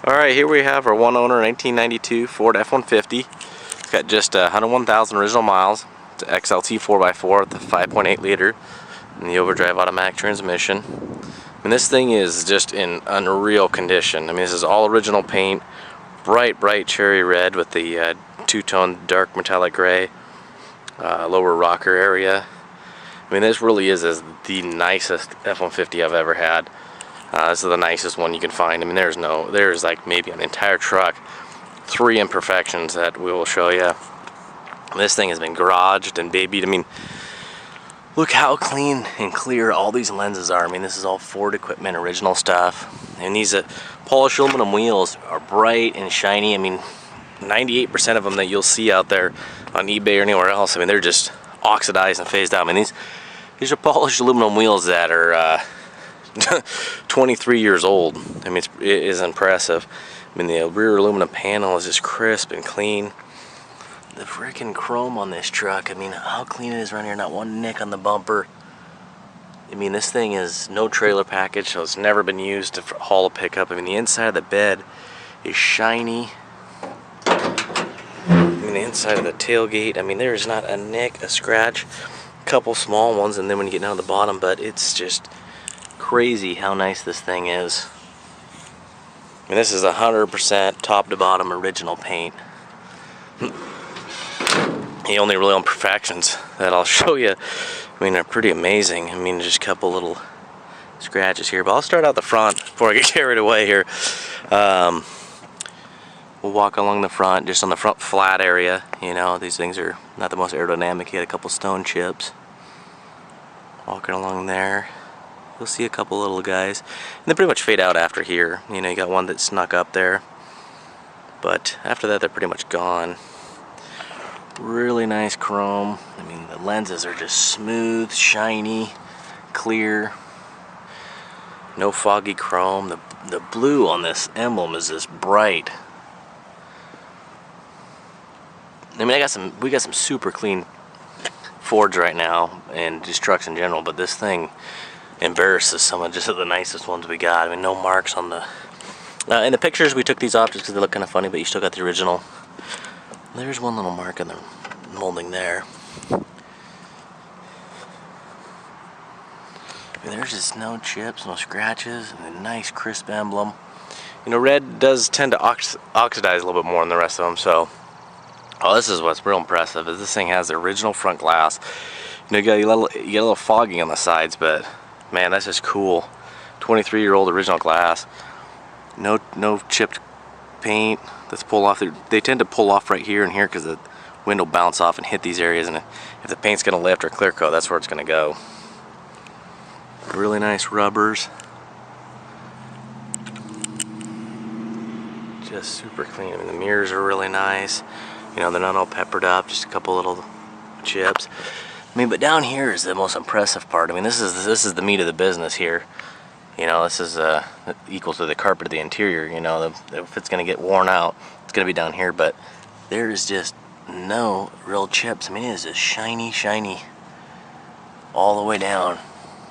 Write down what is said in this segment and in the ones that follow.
Alright, here we have our one owner 1992 Ford F-150. It's got just 101,000 original miles. It's an XLT 4x4 with the 5.8 liter and the overdrive automatic transmission. And this thing is just in unreal condition. I mean, this is all original paint, bright cherry red with the two-tone dark metallic gray, lower rocker area. I mean, this really is the nicest F-150 I've ever had. This is the nicest one you can find. I mean, there's like maybe an entire truck, 3 imperfections that we will show you. This thing has been garaged and babied. I mean, look how clean and clear all these lenses are. I mean, this is all Ford equipment, original stuff. And these polished aluminum wheels are bright and shiny. I mean, 98% of them that you'll see out there on eBay or anywhere else, I mean, they're just oxidized and phased out. I mean, these are polished aluminum wheels that are 23 years old. I mean, it is impressive. I mean, the rear aluminum panel is just crisp and clean. The freaking chrome on this truck, I mean, how clean it is around here. Not one nick on the bumper. I mean, this thing is no trailer package, so it's never been used to haul a pickup. I mean, the inside of the bed is shiny. I mean, the inside of the tailgate, I mean, there is not a nick, a scratch, a couple small ones, and then when you get down to the bottom, but it's just crazy how nice this thing is. I mean, this is 100% top to bottom original paint. The only real imperfections that I'll show you, I mean, are pretty amazing. I mean, just a couple little scratches here, but I'll start out the front before I get carried away here. We'll walk along the front, just on the front flat area. You know, these things are not the most aerodynamic. You had a couple stone chips. Walking along there, you'll see a couple little guys, and they pretty much fade out after here. You know, you got one that snuck up there, but after that they're pretty much gone. Really nice chrome. I mean, the lenses are just smooth, shiny, clear. No foggy chrome. The blue on this emblem is just bright. I mean, we got some super clean Fords right now, and just trucks in general, but this thing embarrasses some of just the nicest ones we got. I mean, no marks on the in the pictures we took these off just because they look kind of funny, but you still got the original. There's one little mark in the molding there. I mean, there's just no chips, no scratches, and a nice crisp emblem. You know, red does tend to oxidize a little bit more than the rest of them, so this is what's real impressive, is this thing has the original front glass. You know, you get a little foggy on the sides, but man, that's just cool. 23-year-old original glass. No chipped paint that's pulled off. They tend to pull off right here and here because the wind will bounce off and hit these areas, and if the paint's going to lift or clear coat, that's where it's going to go. Really nice rubbers. Just super clean. I mean, the mirrors are really nice. You know, they're not all peppered up, just a couple little chips. I mean, but down here is the most impressive part. I mean, this is the meat of the business here. You know, this is equal to the carpet of the interior. You know, if it's going to get worn out, it's going to be down here. But there is just no real chips. I mean, it is just shiny all the way down.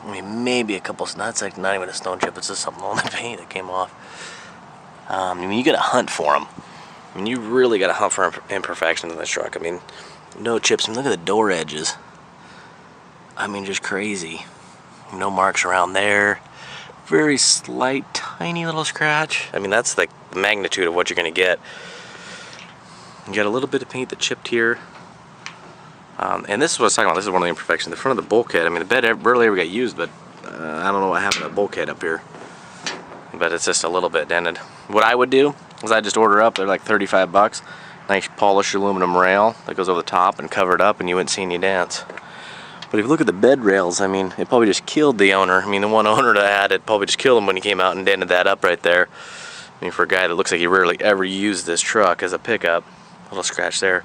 I mean, maybe a couple. That's like not even a stone chip. It's just something on the paint that came off. I mean, you got to hunt for them. I mean, you really got to hunt for imperfections in this truck. I mean, no chips. I mean, look at the door edges. I mean, just crazy. No marks around there. Very slight, tiny little scratch. I mean, that's like the magnitude of what you're going to get. You got a little bit of paint that chipped here. And this is what I was talking about. This is one of the imperfections. The front of the bulkhead. I mean, the bed barely ever got used, but I don't know what happened to the bulkhead up here. But it's just a little bit dented. What I would do is I'd just order up. They're like 35 bucks. Nice polished aluminum rail that goes over the top and cover it up, and you wouldn't see any dents. But if you look at the bed rails, I mean, it probably just killed the owner. I mean, the one owner that had it probably just killed him when he came out and dented that up right there. I mean, for a guy that looks like he rarely ever used this truck as a pickup, a little scratch there.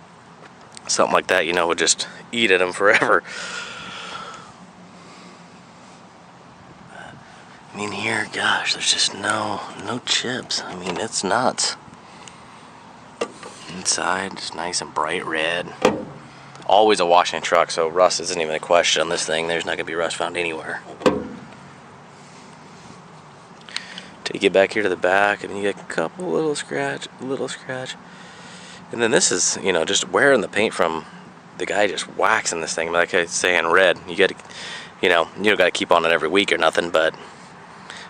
Something like that, you know, would just eat at him forever. I mean, here, gosh, there's just no chips. I mean, it's nuts. Inside, just nice and bright red. Always a washing truck, so rust isn't even a question on this thing. There's not going to be rust found anywhere. You get back here to the back, and you get a couple little scratch. And then this is, you know, just wearing the paint from the guy just waxing this thing. Like I say in red, you got to, you know, you don't got to keep on it every week or nothing, but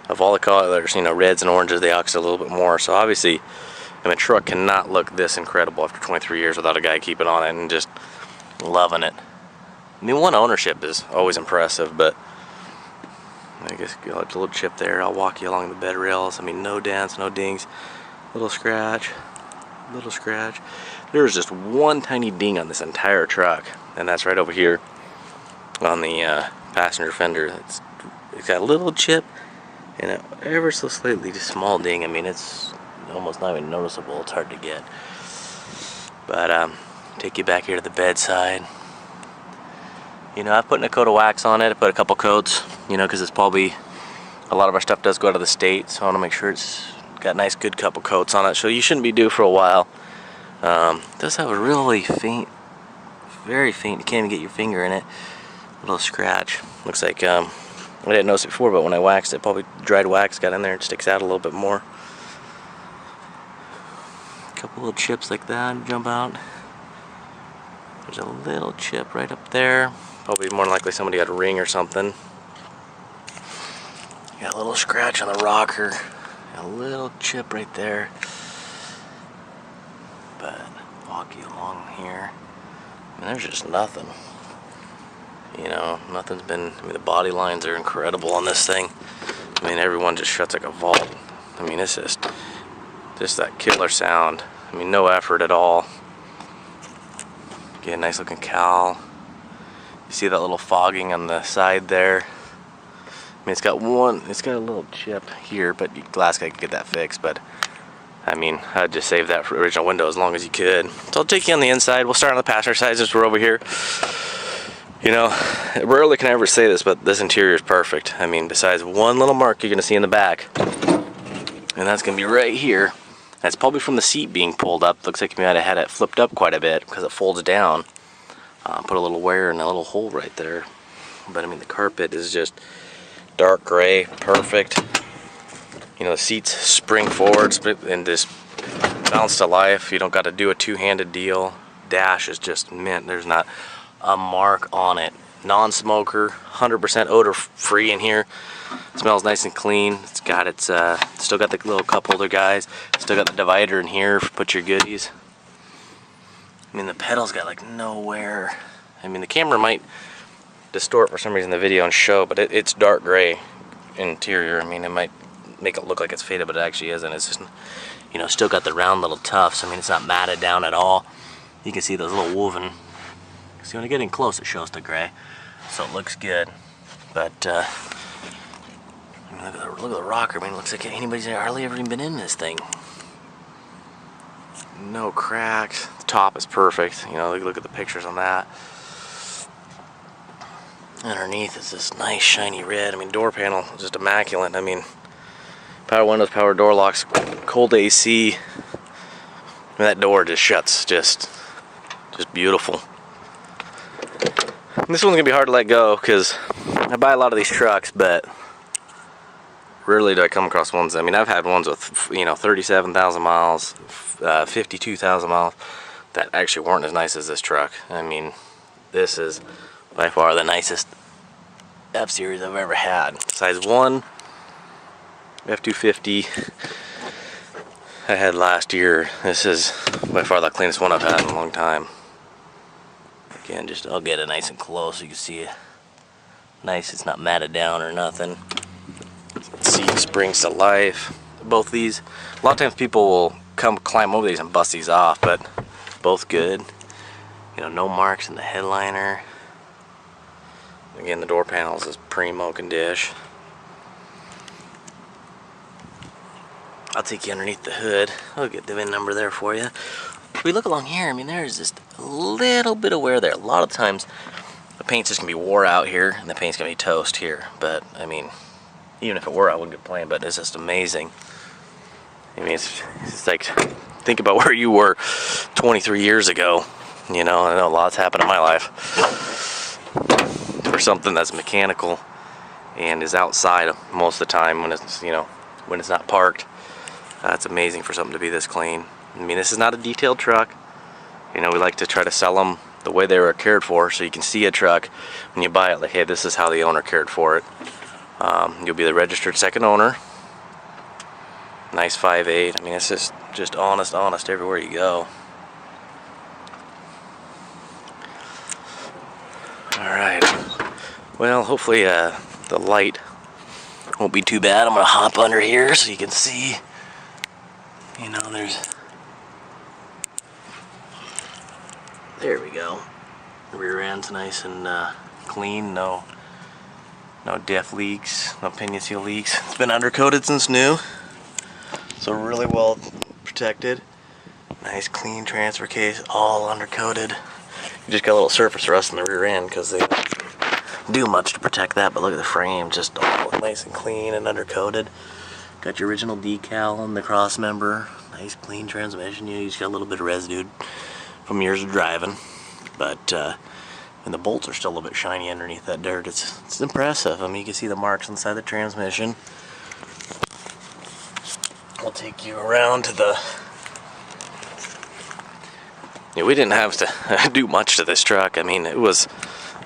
of all the colors, you know, reds and oranges, they oxide a little bit more. So obviously, I mean, a truck cannot look this incredible after 23 years without a guy keeping on it and just loving it. I mean, one ownership is always impressive, but I guess you'll have a little chip there. I'll walk you along the bed rails. I mean, no dents, no dings. Little scratch. There's just one tiny ding on this entire truck, and that's right over here on the passenger fender. It's got a little chip and an ever so slightly small ding. I mean, it's almost not even noticeable. It's hard to get. But take you back here to the bedside. You know, I've put a coat of wax on it. I put a couple coats, you know, because it's probably, a lot of our stuff does go out of the state, so I want to make sure it's got nice good couple coats on it. So you shouldn't be due for a while. It does have a really faint, very faint, you can't even get your finger in it, little scratch. Looks like, I didn't notice it before, but when I waxed it, probably dried wax got in there and sticks out a little bit more. A couple little chips like that jump out. There's a little chip right up there. Probably more than likely somebody had a ring or something. Got a little scratch on the rocker. A little chip right there. But walk you along here. I mean, there's just nothing. You know, nothing's been, I mean, the body lines are incredible on this thing. I mean, everyone just shuts like a vault. I mean, it's just that killer sound. I mean, no effort at all. Get a nice looking cowl. You see that little fogging on the side there? I mean, it's got a little chip here, but glass guy can get that fixed. But I mean, I'd just save that for the original window as long as you could. So I'll take you on the inside. We'll start on the passenger side since we're over here. You know, rarely can I ever say this, but this interior is perfect. I mean, besides one little mark you're gonna see in the back, and that's gonna be right here. That's probably from the seat being pulled up. Looks like you might have had it flipped up quite a bit because it folds down. Put a little wear in a little hole right there. But I mean, the carpet is just dark gray, perfect. You know, the seats spring forward and just bounce to life. You don't got to do a two-handed deal. Dash is just mint. There's not a mark on it. Non-smoker, 100% odor-free in here. It smells nice and clean. It's got still got the little cup holder, guys. Still got the divider in here for put your goodies. I mean, the pedal's got like no wear. I mean, the camera might distort for some reason the video and show, but it's dark gray interior. I mean, it might make it look like it's faded, but it actually isn't. It's just, you know, still got the round little tufts. I mean, it's not matted down at all. You can see those little woven. See, when I get in close, it shows the gray, so it looks good. But I mean, look at the rocker. I mean, it looks like anybody's hardly ever even been in this thing. No cracks. The top is perfect. You know, look at the pictures on that. Underneath is this nice shiny red. I mean, door panel just immaculate. I mean, power windows, power door locks, cold AC. I mean, that door just shuts, just beautiful. And this one's gonna be hard to let go because I buy a lot of these trucks, but rarely do I come across ones. I mean, I've had ones with, you know, 37,000 miles, 52,000 miles that actually weren't as nice as this truck. I mean, this is by far the nicest F-Series I've ever had. Size 1 F-250 I had last year. This is by far the cleanest one I've had in a long time. Again, I'll get it nice and close so you can see it. Nice, it's not matted down or nothing. Seat springs to life. Both these, a lot of times people will climb over these and bust these off, but both good. You know, no marks in the headliner. Again, the door panels is primo condition. I'll take you underneath the hood. I'll get the VIN number there for you. If we look along here, I mean, there's just a little bit of wear there. A lot of times, the paint's just gonna be wore out here, and the paint's gonna be toast here. But I mean, even if it were, I wouldn't complain. But it's just amazing. I mean, it's like, think about where you were 23 years ago. You know, I know a lot's happened in my life. For something that's mechanical and is outside most of the time when it's, you know, when it's not parked. It's amazing for something to be this clean. I mean, this is not a detailed truck. You know, we like to try to sell them the way they were cared for, so you can see a truck when you buy it, like, hey, this is how the owner cared for it. You'll be the registered second owner. Nice 5.8. I mean, it's just honest everywhere you go. Alright, well, hopefully the light won't be too bad. I'm gonna hop under here so you can see. You know, there we go. The rear end's nice and clean. No diff leaks, no pinion seal leaks. It's been undercoated since new, so really well protected. Nice clean transfer case, all undercoated. You just got a little surface rust in the rear end because they don't do much to protect that, but look at the frame, just all nice and clean and undercoated. Got your original decal on the cross member. Nice clean transmission. You just got a little bit of residue from years of driving, but and the bolts are still a little bit shiny underneath that dirt. It's impressive. I mean, you can see the marks inside the transmission. I'll take you around to the... Yeah, we didn't have to do much to this truck. I mean, it was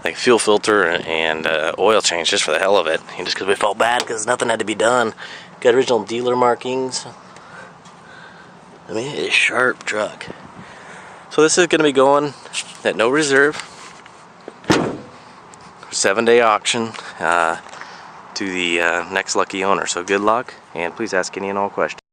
like fuel filter and oil change just for the hell of it. And just because we felt bad because nothing had to be done. Got original dealer markings. I mean, it's a sharp truck. So this is going to be going at no reserve. 7-day auction to the next lucky owner. So good luck, and please ask any and all questions.